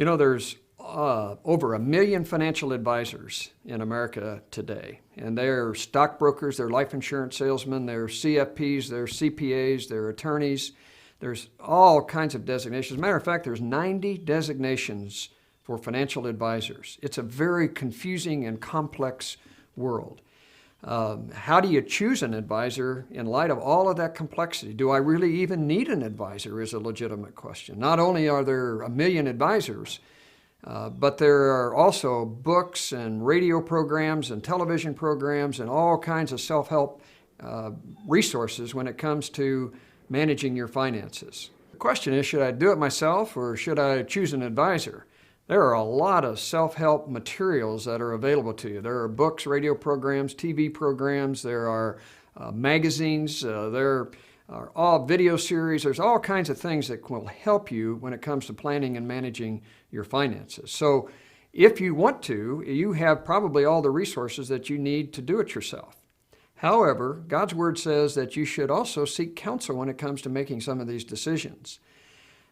There's over 1 million financial advisors in America today, and they're stockbrokers, they're life insurance salesmen, they're CFPs, they're CPAs, they're attorneys. There's all kinds of designations. As a matter of fact, there's 90 designations for financial advisors. It's a very confusing and complex world. How do you choose an advisor in light of all of that complexity? Do I really even need an advisor is a legitimate question. Not only are there 1 million advisors, but there are also books and radio programs and television programs and all kinds of self-help resources when it comes to managing your finances. The question is, should I do it myself or should I choose an advisor? There are a lot of self-help materials that are available to you. There are books, radio programs, TV programs, there are magazines, there are all video series. There's all kinds of things that will help you when it comes to planning and managing your finances. So if you want to, you have probably all the resources that you need to do it yourself. However, God's Word says that you should also seek counsel when it comes to making some of these decisions.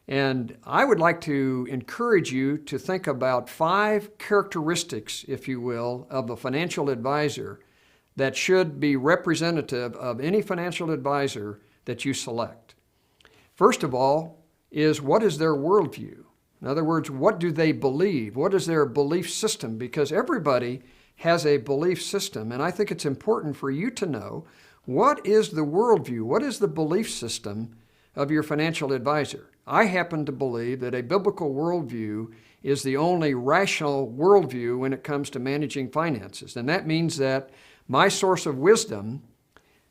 And I would like to encourage you to think about 5 characteristics, if you will, of a financial advisor that should be representative of any financial advisor that you select. First of all is, what is their worldview? In other words, what do they believe? What is their belief system? Because everybody has a belief system, and I think it's important for you to know what is the worldview, what is the belief system of your financial advisor. I happen to believe that a biblical worldview is the only rational worldview when it comes to managing finances. And that means that my source of wisdom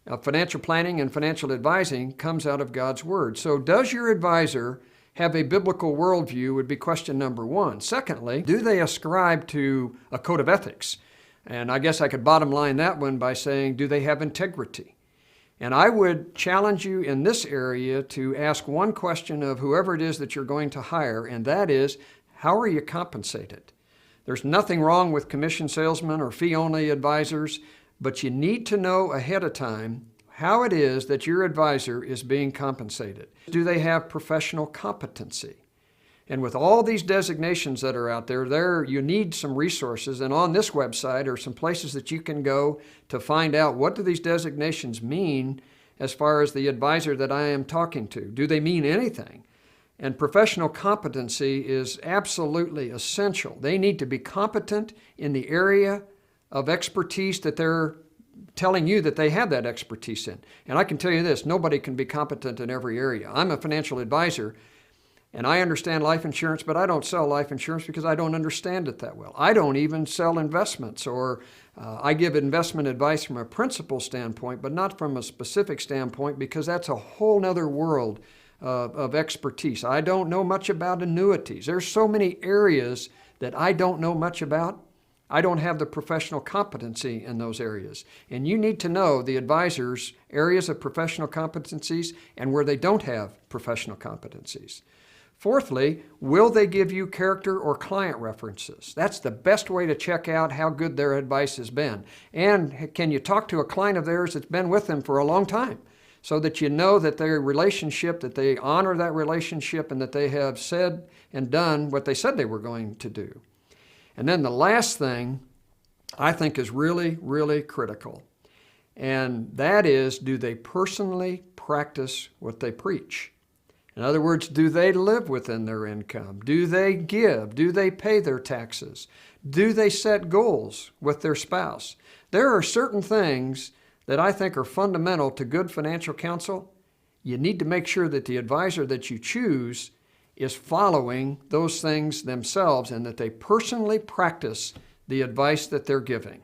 of financial planning and financial advising comes out of God's Word. So does your advisor have a biblical worldview would be question number 1. Secondly, do they ascribe to a code of ethics? And I guess I could bottom line that one by saying, do they have integrity? And I would challenge you in this area to ask one question of whoever it is that you're going to hire, and that is, how are you compensated? There's nothing wrong with commission salesmen or fee-only advisors, but you need to know ahead of time how it is that your advisor is being compensated. Do they have professional competency? And with all these designations that are out there, you need some resources. And on this website are some places that you can go to find out what do these designations mean as far as the advisor that I am talking to. Do they mean anything? And professional competency is absolutely essential. They need to be competent in the area of expertise that they're telling you that they have that expertise in. And I can tell you this, nobody can be competent in every area. I'm a financial advisor, and I understand life insurance, but I don't sell life insurance because I don't understand it that well. I don't even sell investments, or I give investment advice from a principal standpoint, but not from a specific standpoint, because that's a whole nother world of expertise. I don't know much about annuities. There's so many areas that I don't know much about. I don't have the professional competency in those areas. And you need to know the advisor's areas of professional competencies and where they don't have professional competencies. Fourthly, will they give you character or client references? That's the best way to check out how good their advice has been. And can you talk to a client of theirs that's been with them for a long time, so that you know that their relationship, that they honor that relationship, and that they have said and done what they said they were going to do. And then the last thing I think is really, really critical, and that is, do they personally practice what they preach? In other words, do they live within their income? Do they give? Do they pay their taxes? Do they set goals with their spouse? There are certain things that I think are fundamental to good financial counsel. You need to make sure that the advisor that you choose is following those things themselves and that they personally practice the advice that they're giving.